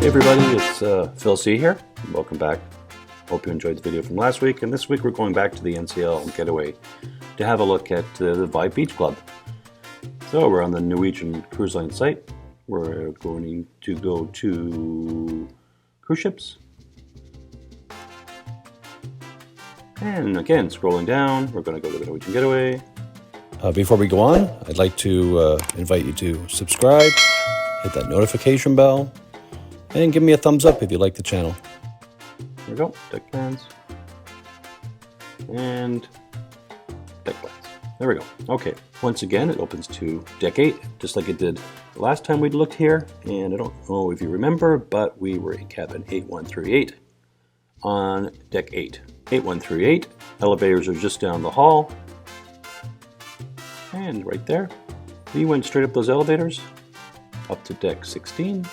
Hey everybody, it's Phil C here. Welcome back. Hope you enjoyed the video from last week. And this week we're going back to the NCL Getaway to have a look at the Vibe Beach Club. So we're on the Norwegian Cruise Line site. We're going to go to Cruiseships. And again, scrolling down, we're going to go to the Norwegian Getaway. Before we go on, I'd like to invite you to subscribe, hit that notification bell, and give me a thumbs up if you like the channel. There we go, deck plans. And deck plans. There we go. Okay, once again, it opens to deck 8, just like it did the last time we looked here. And I don't know if you remember, but we were in cabin 8138 on deck 8. 8138, elevators are just down the hall. And right there, we went straight up those elevators, up to deck 16.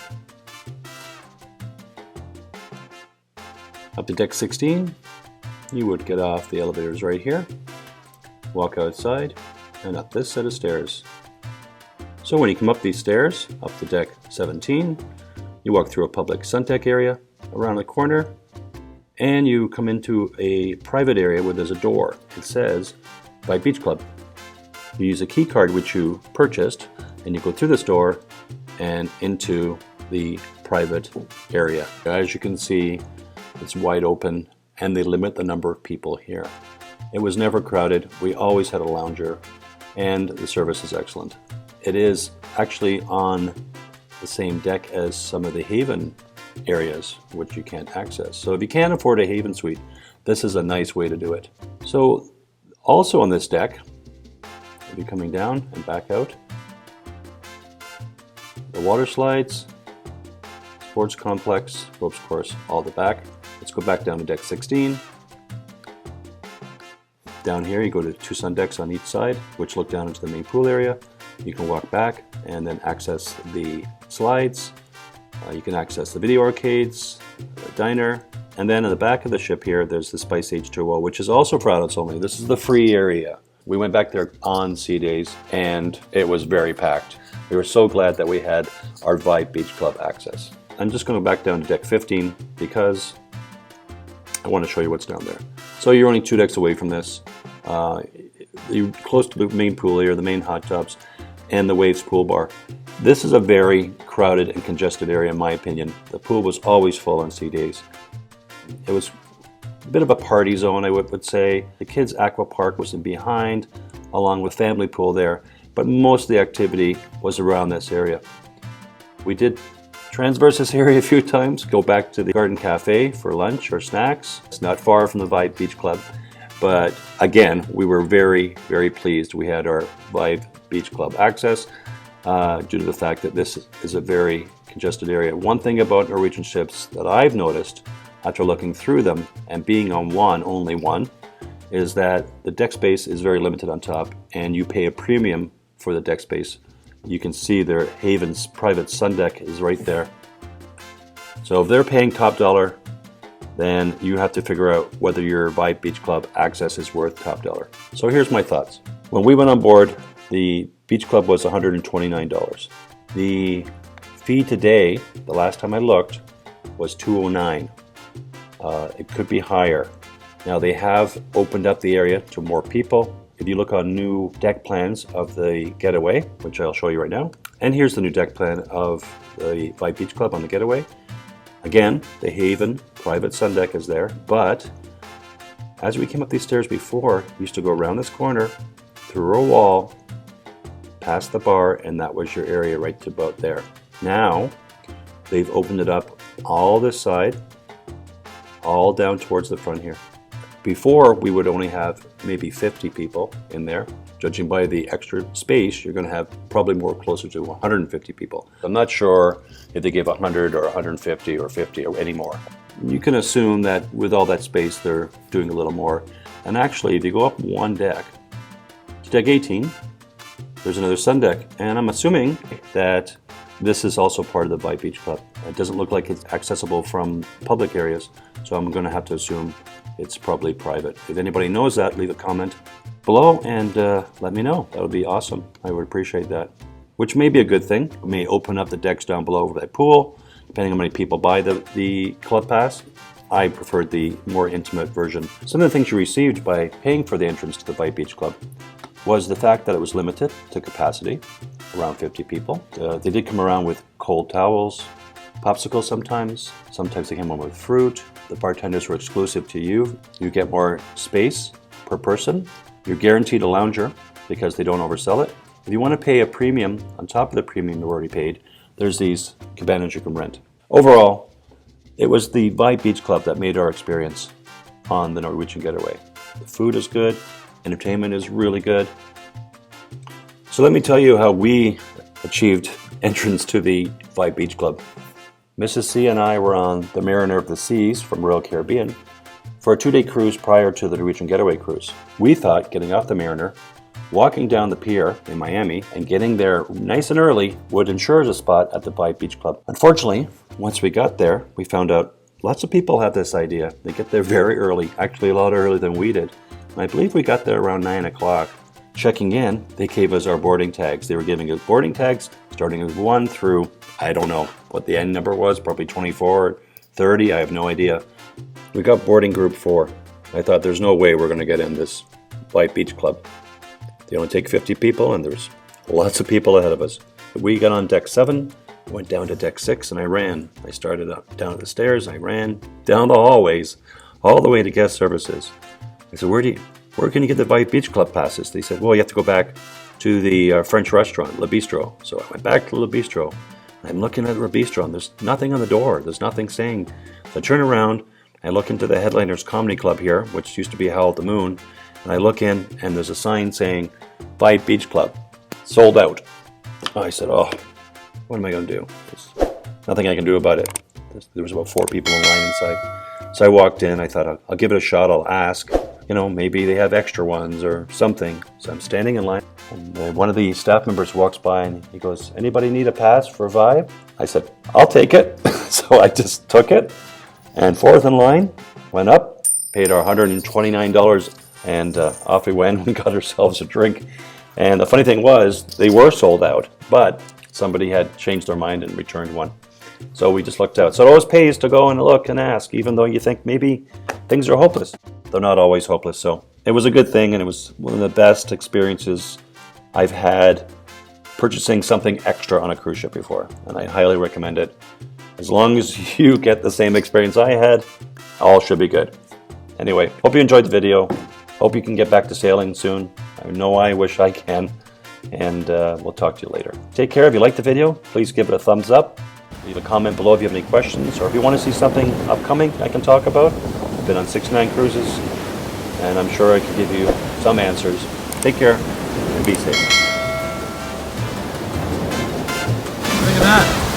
Up to deck 16, you would get off the elevators right here, walk outside, and up this set of stairs. So when you come up these stairs, up to deck 17, you walk through a public sun deck area, around the corner, and you come into a private area where there's a door. It says Vibe Beach Club. You use a key card which you purchased, and you go through this door and into the private area. As you can see, it's wide open, and they limit the number of people here. It was never crowded. We always had a lounger, and the service is excellent. It is actually on the same deck as some of the Haven areas, which you can't access. So if you can't afford a Haven suite, this is a nice way to do it. So also on this deck, if you're coming down and back out, the water slides, sports complex, ropes course, all the back. Let's go back down to deck 16. Down here you go to 2 sun decks on each side, which look down into the main pool area. You can walk back and then access the slides. You can access the video arcades, the diner, and then in the back of the ship here there's the Spice H2O, which is also for adults only. This is the free area. We went back there on sea days and it was very packed. We were so glad that we had our Vibe Beach Club access. I'm just going to go back down to deck 15 because I want to show you what's down there. So you're only 2 decks away from this. You're close to the main pool area, the main hot tubs, and the Waves pool bar. This is a very crowded and congested area in my opinion. The pool was always full on sea days. It was a bit of a party zone, I would say. The kids' aqua park was in behind, along with family pool there, but most of the activity was around this area. We did transverse this area a few times, go back to the Garden Cafe for lunch or snacks. It's not far from the Vibe Beach Club, but again, we were very, very pleased we had our Vibe Beach Club access due to the fact that this is a very congested area. One thing about Norwegian ships that I've noticed after looking through them and being on only one, is that the deck space is very limited on top and you pay a premium for the deck space. You can see their Haven's private sun deck is right there. So if they're paying top dollar, then you have to figure out whether your Vibe Beach Club access is worth top dollar. So here's my thoughts. When we went on board, the Beach Club was $129. The fee today, the last time I looked, was $209. It could be higher. Now they have opened up the area to more people. If you look on new deck plans of the Getaway, which I'll show you right now, and here's the new deck plan of the Vibe Beach Club on the Getaway. Again, the Haven private sun deck is there, but as we came up these stairs before, we used to go around this corner, through a wall, past the bar, and that was your area right to about there. Now, they've opened it up all this side, all down towards the front here. Before, we would only have maybe 50 people in there. Judging by the extra space, you're going to have probably more closer to 150 people. I'm not sure if they give 100 or 150 or 50 or any more. You can assume that with all that space, they're doing a little more. And actually, if you go up one deck, to deck 18, there's another sun deck. And I'm assuming that this is also part of the Vibe Beach Club. It doesn't look like it's accessible from public areas, so I'm going to have to assume it's probably private. If anybody knows that, leave a comment below and let me know. That would be awesome. I would appreciate that. Which may be a good thing. It may open up the decks down below for that pool depending on how many people buy the club pass. I preferred the more intimate version. Some of the things you received by paying for the entrance to the Bite Beach Club was the fact that it was limited to capacity, around 50 people. They did come around with cold towels, popsicles sometimes. Sometimes they came home with fruit. The bartenders were exclusive to you. You get more space per person. You're guaranteed a lounger because they don't oversell it. If you want to pay a premium on top of the premium you already paid, there's these cabanas you can rent. Overall, it was the Bite Beach Club that made our experience on the Norwegian Getaway. The food is good, entertainment is really good. So let me tell you how we achieved entrance to the Bite Beach Club. Mrs. C and I were on the Mariner of the Seas from Royal Caribbean for a 2-day cruise prior to the Norwegian Getaway cruise. We thought getting off the Mariner, walking down the pier in Miami, and getting there nice and early would ensure us a spot at the Bite Beach Club. Unfortunately, once we got there, we found out lots of people have this idea. They get there very early, actually a lot earlier than we did. And I believe we got there around 9 o'clock. Checking in, they gave us our boarding tags. They were giving us boarding tags starting with 1 through, I don't know what the end number was, probably 24 or 30, I have no idea. We got boarding group 4. I thought there's no way we're going to get in this Bite Beach Club. They only take 50 people and there's lots of people ahead of us. We got on deck 7, went down to deck 6 and I ran. I started up down the stairs, I ran down the hallways all the way to guest services. I said, where can you get the Bite Beach Club passes? They said, well, you have to go back to the French restaurant, Le Bistro. So I went back to Le Bistro. I'm looking at Le Bistro and there's nothing on the door. There's nothing saying. So I turn around, I look into the Headliners Comedy Club here, which used to be Howl at the Moon. And I look in and there's a sign saying Bite Beach Club, sold out. I said, oh, what am I going to do? There's nothing I can do about it. There was about 4 people in line inside. So I walked in, I thought, I'll give it a shot, I'll ask. You know, maybe they have extra ones or something. So I'm standing in line and one of the staff members walks by and he goes, anybody need a pass for Vibe? I said, I'll take it. So I just took it and 4th in line, went up, paid our $129 and off we went and got ourselves a drink. And the funny thing was, they were sold out, but somebody had changed their mind and returned one. So we just looked out. So it always pays to go and look and ask, even though you think maybe things are hopeless. They're not always hopeless. So it was a good thing, and it was one of the best experiences I've had purchasing something extra on a cruise ship before, and I highly recommend it. As long as you get the same experience I had, all should be good. Anyway, hope you enjoyed the video. Hope you can get back to sailing soon. I know I wish I can, and we'll talk to you later. Take care. If you liked the video, please give it a thumbs up. Leave a comment below if you have any questions, or if you want to see something upcoming I can talk about. I've been on 69 cruises, and I'm sure I can give you some answers. Take care, and be safe. Look at that.